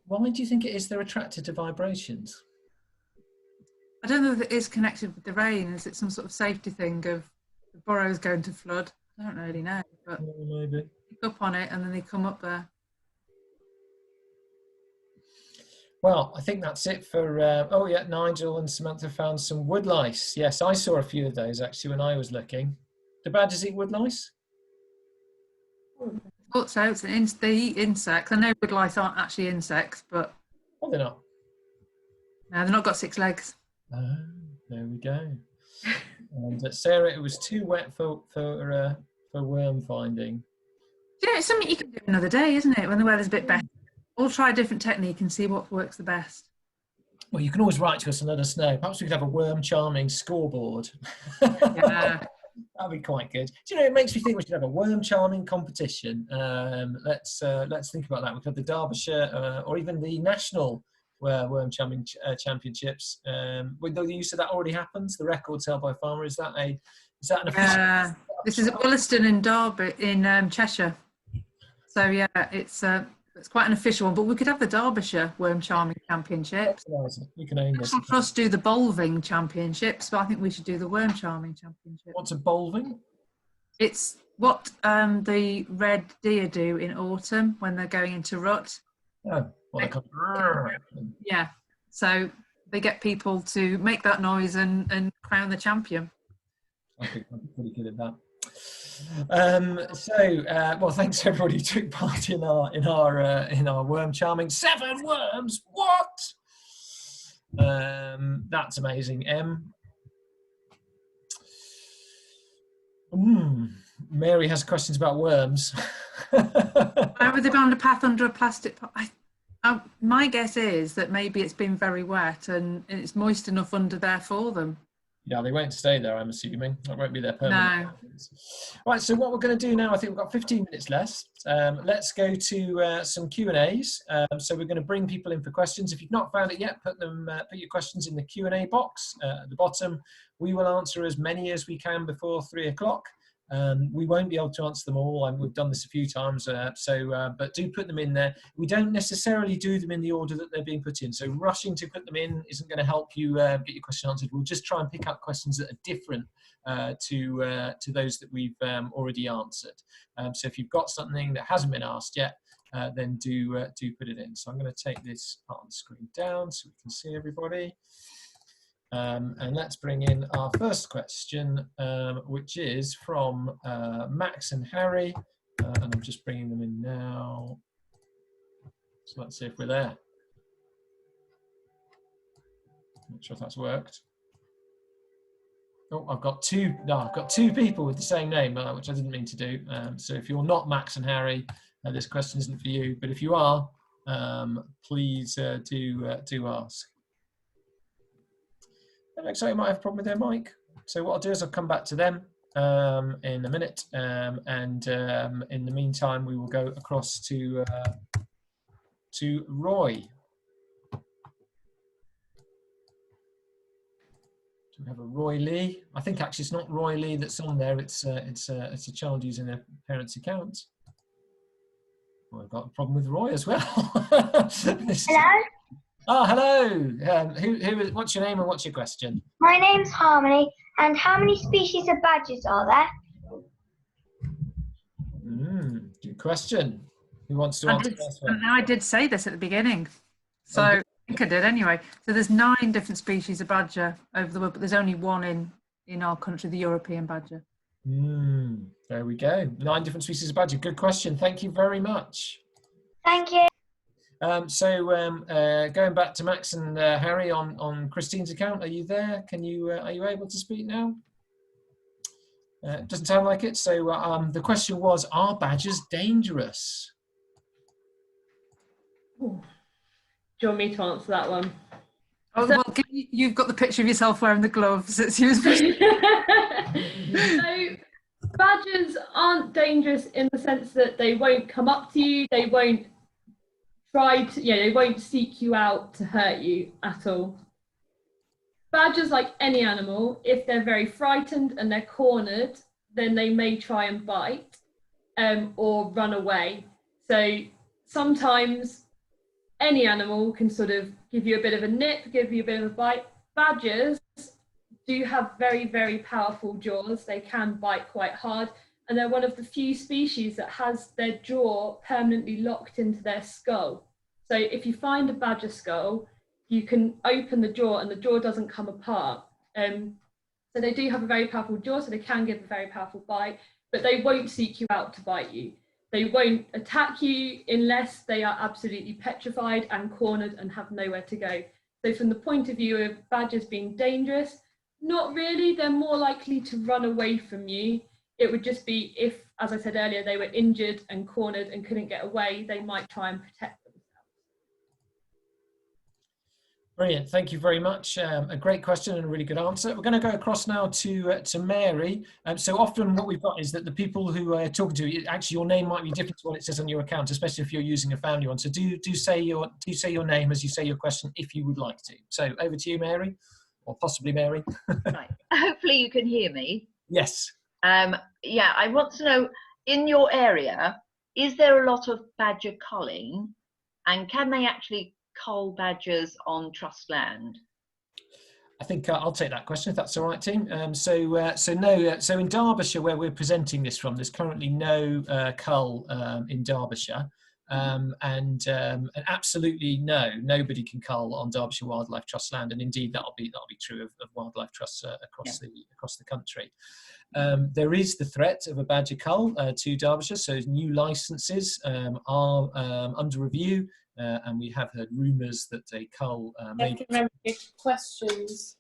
Why do you think it is they're attracted to vibrations? I don't know if it is connected with the rain. Is it some sort of safety thing of the burrow's going to flood? I don't really know, but maybe. Pick up on it and then they come up there. Well, I think that's it for, oh yeah, Nigel and Samantha found some woodlice. Yes, I saw a few of those actually when I was looking. Do badgers eat woodlice? I thought so. They eat insects. I know woodlice aren't actually insects, but... Oh, they're not? No, they've not got 6 legs. Oh, there we go. And Sarah, it was too wet for worm finding. Yeah, it's something you can do another day, isn't it? When the weather's a bit better. We'll try a different technique and see what works the best. Well, you can always write to us and let us know. Perhaps we could have a worm charming scoreboard. Yeah. That'd be quite good. Do you know, it makes me think we should have a worm charming competition. Let's think about that. We could have the Derbyshire or even the national worm charming championships. With the use of that already happens. The records held by Farmer. Is that an official? This is at Williston in Derby in Cheshire. So yeah, it's quite an official one, but we could have the Derbyshire Worm Charming Championships. You can own this. Trust do the Bolving Championships, but I think we should do the Worm Charming Championship. What's a bolving? It's what the red deer do in autumn when they're going into rut. Oh, well, yeah. So they get people to make that noise and crown the champion. I think I'm pretty good at that. Well, thanks everybody who took part in our worm charming. 7 worms, what? That's amazing. Mary has questions about worms. Why would they bound a path under a plastic pot? My guess is that maybe it's been very wet and it's moist enough under there for them. Yeah, they won't stay there, I'm assuming. That won't be their permanent. No. Right, so what we're going to do now, I think we've got 15 minutes left. Let's go to some Q&As. So we're going to bring people in for questions. If you've not found it yet, put your questions in the Q&A box at the bottom. We will answer as many as we can before 3 o'clock. We won't be able to answer them all, and we've done this a few times, but do put them in there. We don't necessarily do them in the order that they're being put in, so rushing to put them in isn't going to help you get your question answered. We'll just try and pick up questions that are different to those that we've already answered. So if you've got something that hasn't been asked yet, then do put it in. So I'm going to take this part of the screen down so we can see everybody. And let's bring in our first question, which is from Max and Harry, and I'm just bringing them in now. So let's see if we're there. Not sure if that's worked. Oh, I've got two people with the same name, which I didn't mean to do. So if you're not Max and Harry, this question isn't for you. But if you are, please do ask. It looks like you might have a problem with their mic. So what I'll do is I'll come back to them in a minute, and in the meantime, we will go across to Roy. Do we have a Roy Lee? I think actually it's not Roy Lee that's on there. It's a child using their parents' account. Well, I've got a problem with Roy as well. Hello. Oh, hello. What's your name and what's your question? My name's Harmony, and how many species of badgers are there? Good question. Who wants to answer this one? I did say this at the beginning, so I think I did anyway. So there's 9 different species of badger over the world, but there's only one in our country, the European badger. There we go. 9 different species of badger. Good question. Thank you very much. Thank you. Going back to Max and Harry on Christine's account, are you there? Are you able to speak now? Doesn't sound like it. So the question was, are badgers dangerous? Ooh. Do you want me to answer that one? Oh, So- well, you've got the picture of yourself wearing the gloves. It's yours. So badgers aren't dangerous in the sense that they won't come up to you, they won't try to, they won't seek you out to hurt you at all. Badgers, like any animal, if they're very frightened and they're cornered, then they may try and bite or run away. So sometimes any animal can sort of give you a bit of a nip, give you a bit of a bite. Badgers do have very, very powerful jaws. They can bite quite hard, and they're one of the few species that has their jaw permanently locked into their skull. So if you find a badger skull, you can open the jaw and the jaw doesn't come apart. So they do have a very powerful jaw, so they can give a very powerful bite, but they won't seek you out to bite you. They won't attack you unless they are absolutely petrified and cornered and have nowhere to go. So from the point of view of badgers being dangerous, not really. They're more likely to run away from you. It would just be if, as I said earlier, they were injured and cornered and couldn't get away, they might try and protect themselves. Brilliant, thank you very much. A great question and a really good answer. We're going to go across now to Mary. So often what we've got is that the people who are talking to you, actually your name might be different to what it says on your account, especially if you're using a family one. So do say your name as you say your question if you would like to. So over to you, Mary, or possibly Mary. Right. Hopefully you can hear me. Yes. Yeah, I want to know, in your area, is there a lot of badger culling, and can they actually cull badgers on trust land? I think I'll take that question if that's all right, team. So in Derbyshire, where we're presenting this from, there's currently no cull in Derbyshire, and absolutely nobody can cull on Derbyshire Wildlife Trust land, and indeed that'll be true of wildlife trusts across the country. There is the threat of a badger cull to Derbyshire, so new licences are under review. And we have heard rumours that a cull may... questions.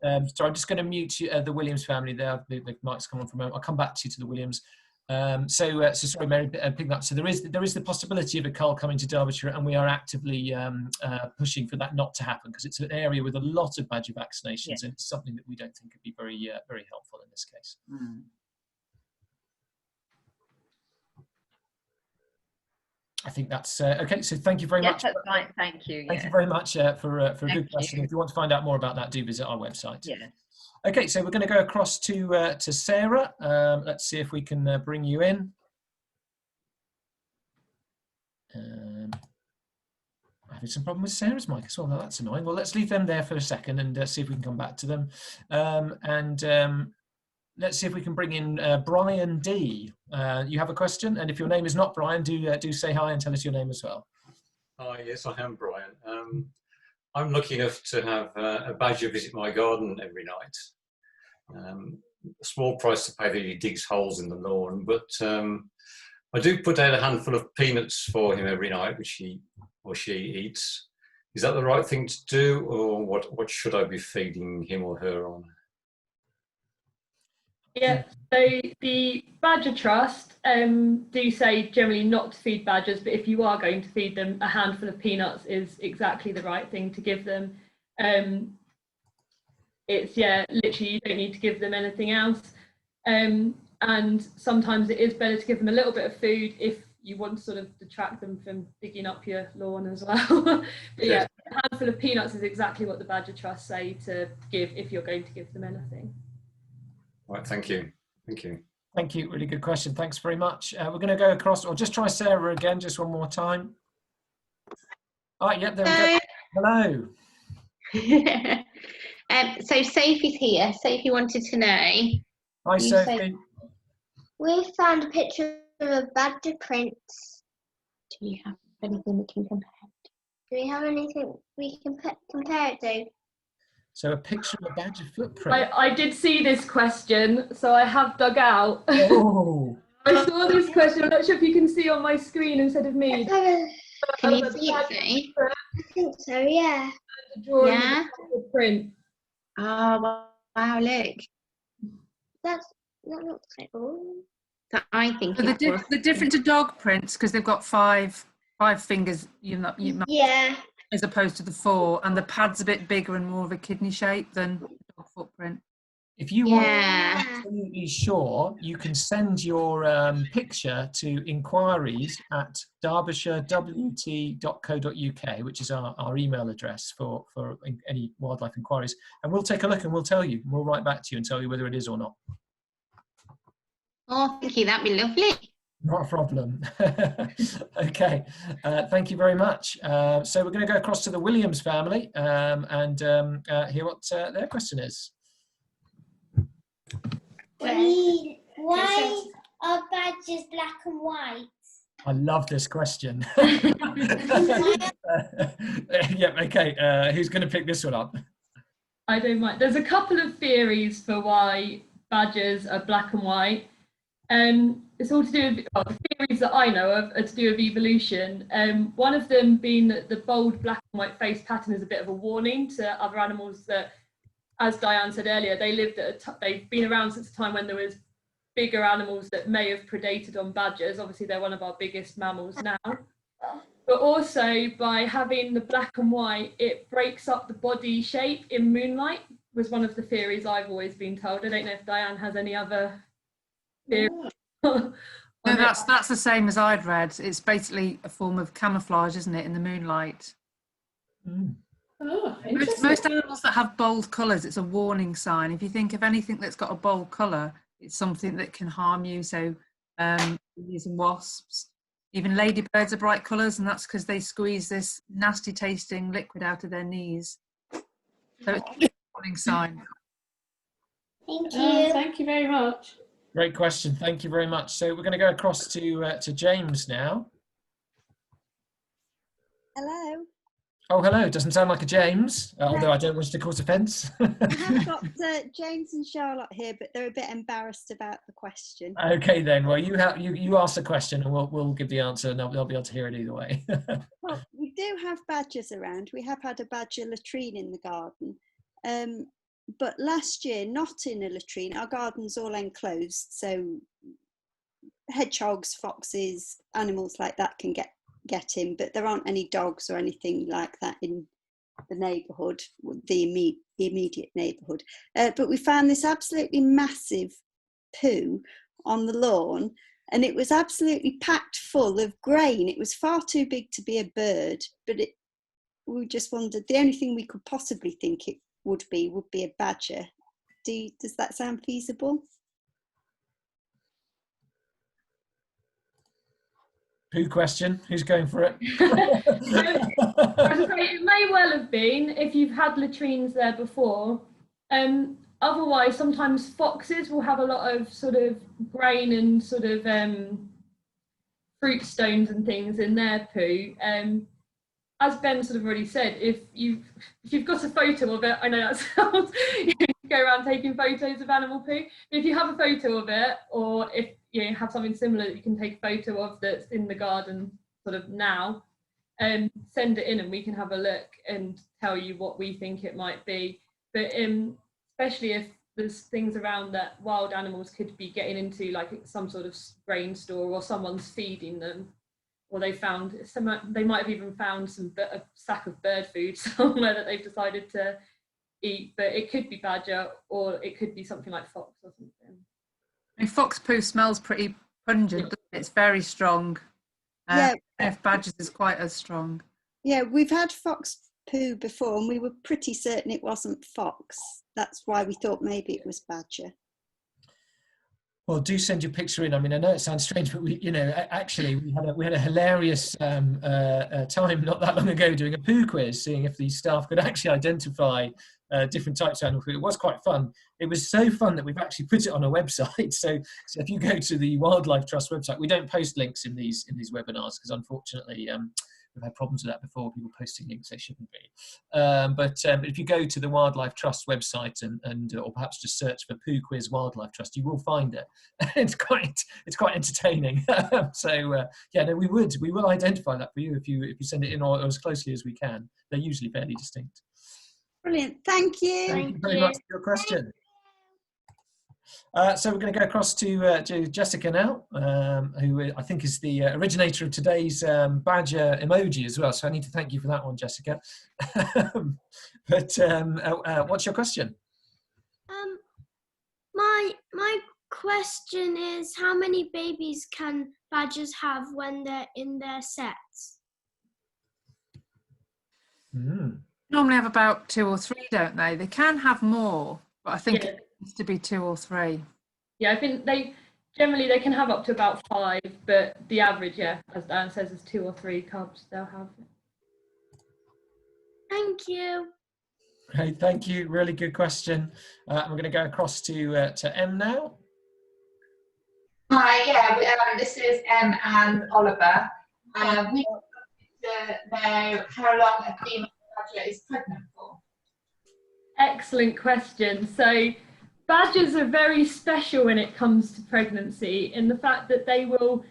So I'm just going to mute you, the Williams family there. The mic's come on for a moment. I'll come back to you to the Williams. So sorry, Mary, picking up. So there is the possibility of a cull coming to Derbyshire, and we are actively pushing for that not to happen, because it's an area with a lot of badger vaccinations, and it's something that we don't think could be very helpful in this case. Mm. I think that's okay. So thank you very much. That's fine. Thank you. Thank you very much for a good question. If you want to find out more about that, do visit our website. Yeah. Okay, so we're going to go across to Sarah. Let's see if we can bring you in. Having some problem with Sarah's mic as well. Now that's annoying. Well, let's leave them there for a second and see if we can come back to them. Let's see if we can bring in Brian D. You have a question, and if your name is not Brian, do say hi and tell us your name as well. Hi, yes, I am Brian. I'm lucky enough to have a badger visit my garden every night. A small price to pay that he digs holes in the lawn, but I do put out a handful of peanuts for him every night, which he or she eats. Is that the right thing to do, or what should I be feeding him or her on? Yeah, so the Badger Trust do say generally not to feed badgers, but if you are going to feed them, a handful of peanuts is exactly the right thing to give them. It's, literally you don't need to give them anything else. And sometimes it is better to give them a little bit of food if you want to sort of detract them from digging up your lawn as well. But yeah, a handful of peanuts is exactly what the Badger Trust say to give if you're going to give them anything. Right, thank you. Thank you. Thank you. Really good question. Thanks very much. We're going to go across, or just try Sarah again, just one more time. All right, yep, there we go. Hello. So Sophie's here. Sophie wanted to know. Hi, Sophie. We found a picture of a badger prince. Do you have anything we can compare it to? Do we have anything we can compare it to? So a picture of a badger footprint. I did see this question, so I have dug out. Oh. I saw this question. I'm not sure if you can see on my screen instead of me. Can you see it, Sophie? I think so, yeah. Yeah. Print. Oh, wow, look. That's That looks like all. That I think So it was. they're different to dog prints because they've got five fingers, Yeah. as opposed to the 4, and the pad's a bit bigger and more of a kidney shape than dog footprint. If you want Yeah. to be absolutely sure, you can send your picture to inquiries@derbysshirewt.co.uk, which is our email address for any wildlife inquiries, and we'll take a look and we'll tell you. We'll write back to you and tell you whether it is or not. Oh, thank you. That'd be lovely. Not a problem. Okay, thank you very much. So we're going to go across to the Williams family and hear what their question is. Why are badgers black and white? I love this question. Yeah, okay. Who's going to pick this one up? I don't mind. There's a couple of theories for why badgers are black and white. It's all to do with, well, the theories that I know of are to do with evolution. One of them being that the bold black and white face pattern is a bit of a warning to other animals that, as Diane said earlier, they've been around since a time when there was bigger animals that may have predated on badgers. Obviously, they're one of our biggest mammals now. But also, by having the black and white, it breaks up the body shape in moonlight, was one of the theories I've always been told. I don't know if Diane has any other theories. No, that's the same as I'd read. It's basically a form of camouflage, isn't it, in the moonlight? Mm. Oh, Most animals that have bold colours, it's a warning sign. If you think of anything that's got a bold colour, it's something that can harm you. So bees and wasps, even ladybirds are bright colours, and that's because they squeeze this nasty tasting liquid out of their knees. So it's a warning sign. Thank you. Thank you very much. Great question. Thank you very much. So we're going to go across to James now. Hello. Oh, hello. Doesn't sound like a James, although I don't wish to cause offence. I have got James and Charlotte here, but they're a bit embarrassed about the question. Okay, then. Well, you ask the question, and we'll give the answer, and they'll be able to hear it either way. Well, we do have badgers around. We have had a badger latrine in the garden, but last year, not in a latrine. Our garden's all enclosed, so hedgehogs, foxes, animals like that can get in, but there aren't any dogs or anything like that in the neighbourhood, the immediate neighbourhood. But we found this absolutely massive poo on the lawn, and it was absolutely packed full of grain. It was far too big to be a bird, but we just wondered, the only thing we could possibly think it would be a badger. Does that sound feasible? Poo question. Who's going for it? It may well have been if you've had latrines there before. Otherwise, sometimes foxes will have a lot of sort of grain and sort of fruit stones and things in their poo. As Ben sort of already said, if you've got a photo of it, I know that sounds, you go around taking photos of animal poo. If you have a photo of it, or if you have something similar that you can take a photo of that's in the garden sort of now, send it in and we can have a look and tell you what we think it might be. But especially if there's things around that wild animals could be getting into, like some sort of grain store, or someone's feeding them, or they might have even found a sack of bird food somewhere that they've decided to eat. But it could be badger, or it could be something like fox or something. I mean, fox poo smells pretty pungent, doesn't it? It's very strong. Yeah. If badgers is quite as strong. Yeah, we've had fox poo before, and we were pretty certain it wasn't fox. That's why we thought maybe it was badger. Well, do send your picture in. I mean, I know it sounds strange, but we had a hilarious time not that long ago doing a poo quiz, seeing if the staff could actually identify different types of animal food. It was quite fun. It was so fun that we've actually put it on a website. So if you go to the Wildlife Trust website, we don't post links in these webinars because unfortunately we've had problems with that before, people posting links they shouldn't be. But if you go to the Wildlife Trust website and or perhaps just search for Poo Quiz Wildlife Trust, you will find it. It's quite entertaining. So yeah, no, we will identify that for you if you send it in or as closely as we can. They're usually fairly distinct. Brilliant. Thank you. Thank you very much for your question. So we're going to go across to Jessica now, who I think is the originator of today's badger emoji as well. So I need to thank you for that one, Jessica. But what's your question? My question is, how many babies can badgers have when they're in their sets? Normally have about 2 or 3, don't they? They can have more, but I think it needs to be 2 or 3. Yeah, I think they can have up to about 5, but the average, as Diane says, is 2 or 3 cubs they'll have. Thank you. Great, thank you. Really good question. We're going to go across to Em now. Hi, this is Em and Oliver. We want to know how long a female badger is pregnant for. Excellent question. So badgers are very special when it comes to pregnancy in the fact that they will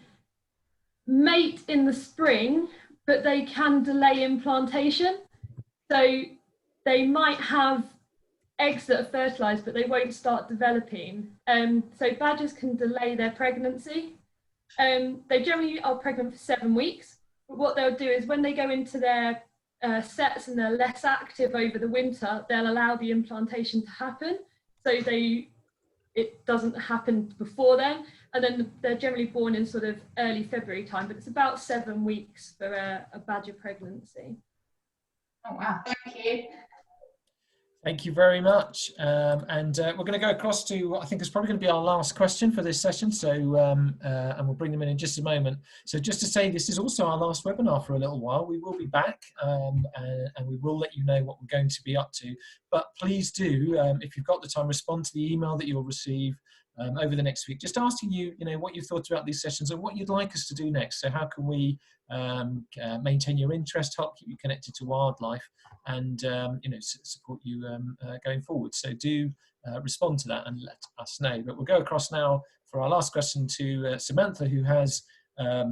mate in the spring, but they can delay implantation. So they might have eggs that are fertilized, but they won't start developing. So badgers can delay their pregnancy. They generally are pregnant for 7 weeks, but what they'll do is when they go into their sets and they're less active over the winter, they'll allow the implantation to happen. So it doesn't happen before then. And then they're generally born in sort of early February time, but it's about 7 weeks for a badger pregnancy. Oh, wow, thank you. Thank you very much. And we're going to go across to what I think is probably going to be our last question for this session. So, and we'll bring them in just a moment. So just to say, this is also our last webinar for a little while. We will be back and we will let you know what we're going to be up to. But please do, if you've got the time, respond to the email that you'll receive over the next week, just asking you, what you thought about these sessions and what you'd like us to do next. So how can we maintain your interest, help keep you connected to wildlife, and support you going forward. So do respond to that and let us know. But we'll go across now for our last question to Samantha, who has a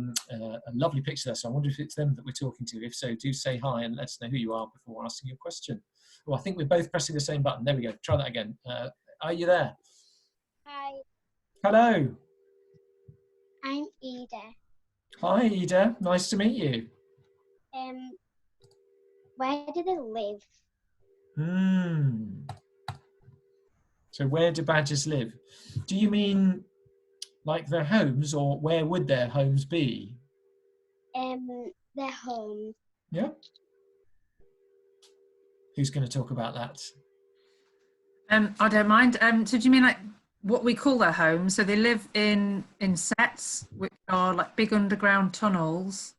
lovely picture there. So I wonder if it's them that we're talking to. If so, do say hi and let us know who you are before asking your question. Oh, I think we're both pressing the same button. There we go. Try that again. Are you there? Hi. Hello. I'm Ida. Hi, Ida. Nice to meet you. Where do they live? So where do badgers live? Do you mean like their homes, or where would their homes be? Their homes. Yeah. Who's going to talk about that? I don't mind. So do you mean like what we call their homes? So they live in setts, which are like big underground tunnels.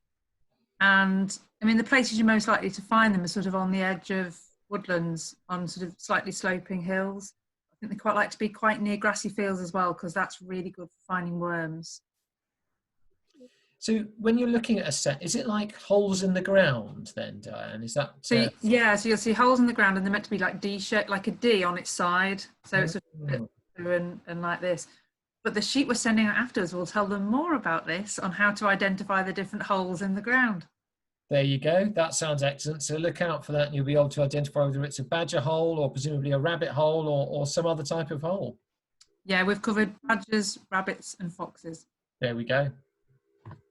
And I mean, the places you're most likely to find them are sort of on the edge of woodlands, on sort of slightly sloping hills. I think they quite like to be quite near grassy fields as well, because that's really good for finding worms. So when you're looking at a set, is it like holes in the ground then, Diane? Is that? So yeah, so you'll see holes in the ground, and they're meant to be like D-shaped, like a D on its side. So it's sort of and like this. But the sheet we're sending out afterwards will tell them more about this, on how to identify the different holes in the ground. There you go. That sounds excellent. So look out for that, and you'll be able to identify whether it's a badger hole or presumably a rabbit hole or some other type of hole. Yeah, we've covered badgers, rabbits and foxes. There we go.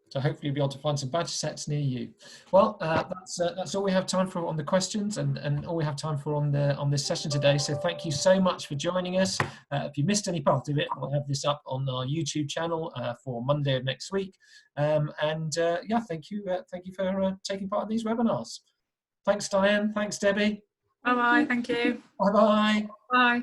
So hopefully you'll be able to find some badger sets near you. Well, that's all we have time for on the questions, and all we have time for on this session today. So thank you so much for joining us. If you missed any part of it, we'll have this up on our YouTube channel for Monday of next week. Yeah, thank you for taking part in these webinars. Thanks, Diane. Thanks, Debbie. Bye-bye. Thank you. Bye-bye. Bye.